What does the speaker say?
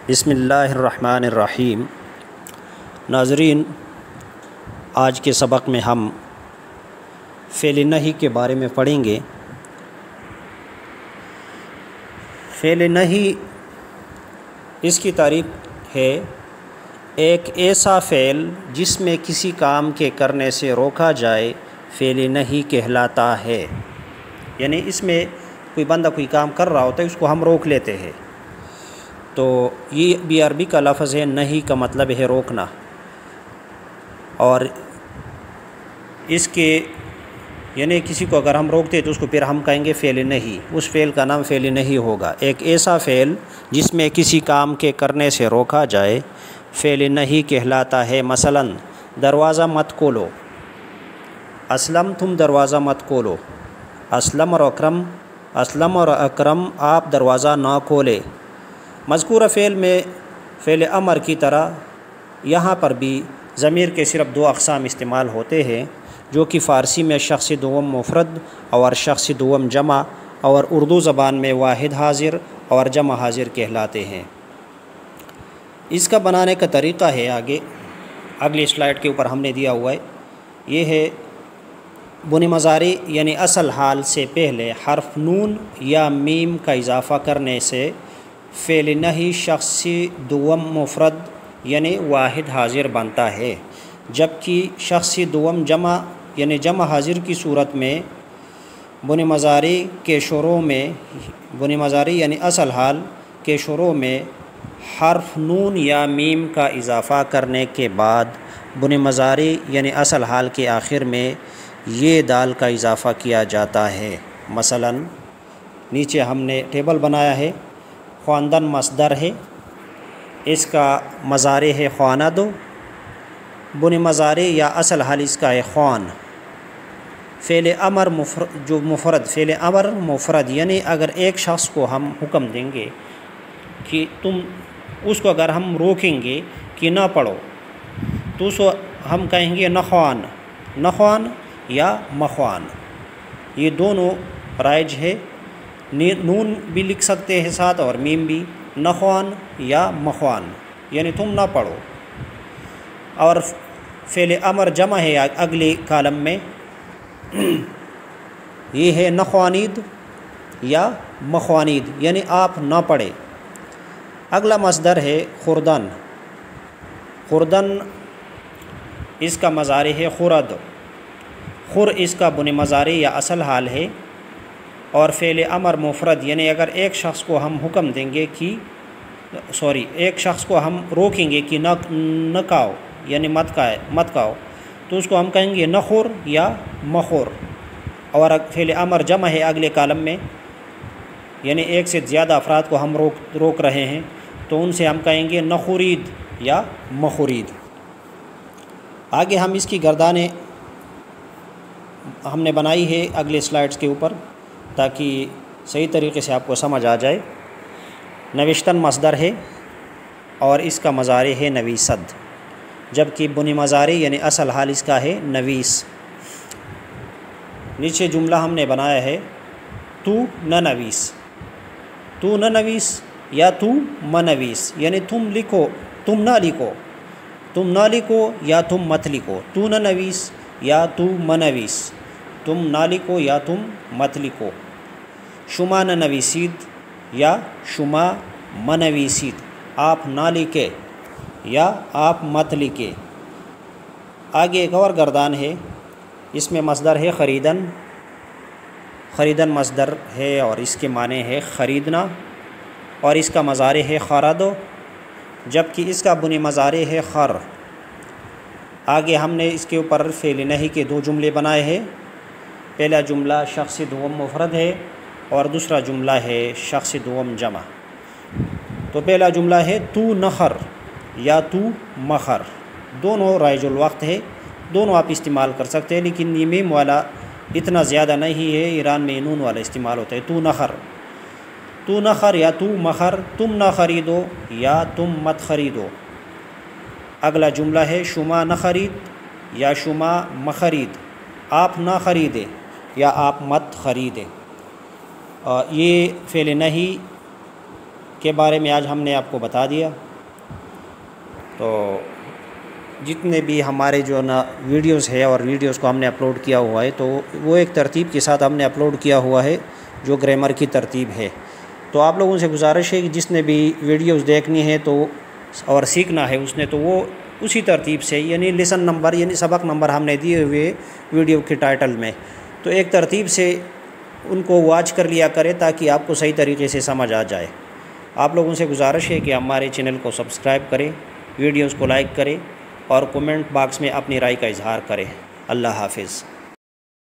بسم اللہ الرحمن الرحیم۔ ناظرین، آج کے سبق میں ہم فعل نہی کے بارے میں پڑھیں گے۔ فعل نہی اس کی تعریف ہے ایک ایسا فعل جس میں کسی کام کے کرنے سے روکا جائے فعل نہی کہلاتا ہے۔ یعنی اس میں کوئی بندہ کوئی کام کر رہا ہوتا ہے، اس کو ہم روک لیتے ہیں، تو یہ بھی عربی کا لفظ ہے۔ نہی کا مطلب ہے روکنا، اور اس کے یعنی کسی کو اگر ہم روکتے تو اس کو پھر ہم کہیں گے فعل نہی، اس فعل کا نام فعل نہی ہوگا۔ ایک ایسا فعل جس میں کسی کام کے کرنے سے روکا جائے فعل نہی کہلاتا ہے۔ مثلا دروازہ مت کھولو، اسلم تم دروازہ مت کھولو، اسلم اور اکرم آپ دروازہ نہ کھولے۔ مذکورہ فعل میں فعل امر کی طرح یہاں پر بھی ضمیر کے صرف دو اقسام استعمال ہوتے ہیں، جو کہ فارسی میں شخص دوم مفرد اور شخص دوم جمع، اور اردو زبان میں واحد حاضر اور جمع حاضر کہلاتے ہیں۔ اس کا بنانے کا طریقہ ہے اگلی سلائیڈ کے اوپر ہم نے دیا ہوا ہے۔ یہ ہے بنی مضارع، یعنی اصل حال سے پہلے حرف نون یا میم کا اضافہ کرنے سے فعل نہی شخص دوم مفرد یعنی واحد حاضر بنتا ہے، جبکہ شخص دوم جمع یعنی جمع حاضر کی صورت میں بنی مضارع کے شروع میں، بنی مضارع یعنی اصل حال کے شروع میں حرف نون یا میم کا اضافہ کرنے کے بعد بنی مضارع یعنی اصل حال کے آخر میں یہ دال کا اضافہ کیا جاتا ہے۔ مثلا نیچے ہم نے ٹیبل بنایا ہے۔ خواندن مصدر ہے، اس کا مضارع ہے خواند، بنی مضارع یا اصل حال اس کا ہے خوان۔ فعل امر جو مفرد، فعل امر مفرد یعنی اگر ایک شخص کو ہم حکم دیں گے کہ تم، اس کو اگر ہم روکیں گے کہ نہ پڑھو، تو اس کو ہم کہیں گے نخوان، نخوان یا مخوان، یہ دونوں رائج ہے۔ نون بھی لکھ سکتے ہیں ساتھ اور میم بھی، نخوان یا مخوان یعنی تم نہ پڑھو۔ اور فعل امر جمع ہے اگلے کالم میں، یہ ہے نخوانید یا مخوانید یعنی آپ نہ پڑھے۔ اگلا مصدر ہے خوردن، خوردن اس کا مضارع ہے خورد، خور اس کا بنی مضارع یا اصل حال ہے، اور فعل امر مفرد یعنی اگر ایک شخص کو ہم حکم دیں گے کہ ایک شخص کو ہم روکیں گے کہ نہ کھاؤ یعنی مت کھاؤ، تو اس کو ہم کہیں گے نخور یا مخور۔ اور فعل امر جمع ہے اگلے کالم میں، یعنی ایک سے زیادہ افراد کو ہم روک رہے ہیں، تو ان سے ہم کہیں گے نخورید یا مخورید۔ آگے ہم اس کی گردانیں ہم نے بنائی ہے اگلے سلائیڈز کے اوپر تاکہ صحیح طریقے سے آپ کو سمجھ آ جائے۔ نوشتن مصدر ہے اور اس کا مضارع ہے نویسد، جبکہ بنی مضارع یعنی اصل حال اس کا ہے نویس۔ نیچے جملہ ہم نے بنایا ہے تو نہ نویس، تو نہ نویس یا تو منویس یعنی تم لکھو، تم نہ لکھو، تم نہ لکھو یا تم مت لکھو، تو نہ نویس یا تو منویس، تم نہ لکھو یا تم مت لکھو۔ شما نہ نویسید یا شما منویسید، آپ نہ لکھے یا آپ مت لکھے۔ آگے ایک اور گردان ہے، اس میں مصدر ہے خریدن، خریدن مصدر ہے اور اس کے معنی ہے خریدنا، اور اس کا مضارع ہے خردو، جبکہ اس کا بنی مضارع ہے خر۔ آگے ہم نے اس کے اوپر فعل نہی کے دو جملے بنائے ہیں۔ پہلا جملہ شخص دوم مفرد ہے اور دوسرا جملہ ہے شخص دوم جمع۔ تو پہلا جملہ ہے تو نخر یا تو مخر، دونوں رائج الوقت ہے، دونوں آپ استعمال کر سکتے ہیں، لیکن یہ میم والا اتنا زیادہ نہیں ہے، ایران میں نون والا استعمال ہوتا ہے۔ تو نخر، تو نخر یا تو مخر، تم نہ خریدو یا تم مت خریدو۔ اگلا جملہ ہے شما نہ خرید یا شما مخرید، آپ نہ خریدے یا آپ مت خریدے۔ یہ فعل نہی کے بارے میں آج ہم نے آپ کو بتا دیا۔ تو جتنے بھی ہمارے جو نا ویڈیوز ہے اور ویڈیوز کو ہم نے اپلوڈ کیا ہوا ہے تو وہ ایک ترتیب کے ساتھ ہم نے اپلوڈ کیا ہوا ہے جو گرامر کی ترتیب ہے۔ تو آپ لوگوں سے گزارش ہے کہ جس نے بھی ویڈیوز دیکھنی ہے تو اور سیکھنا ہے اس نے تو وہ اسی ترتیب سے یعنی لیسن نمبر یعنی سبق نمبر ہم نے دیے ہوئے ویڈیو کے ٹائٹل میں، تو ایک ترتیب سے ان کو واچ کر لیا کرے تاکہ آپ کو صحیح طریقے سے سمجھ آ جائے۔ آپ لوگوں سے گزارش ہے کہ ہمارے چینل کو سبسکرائب کریں، ویڈیوز کو لائک کریں اور کومنٹ باکس میں اپنی رائے کا اظہار کریں۔ اللہ حافظ۔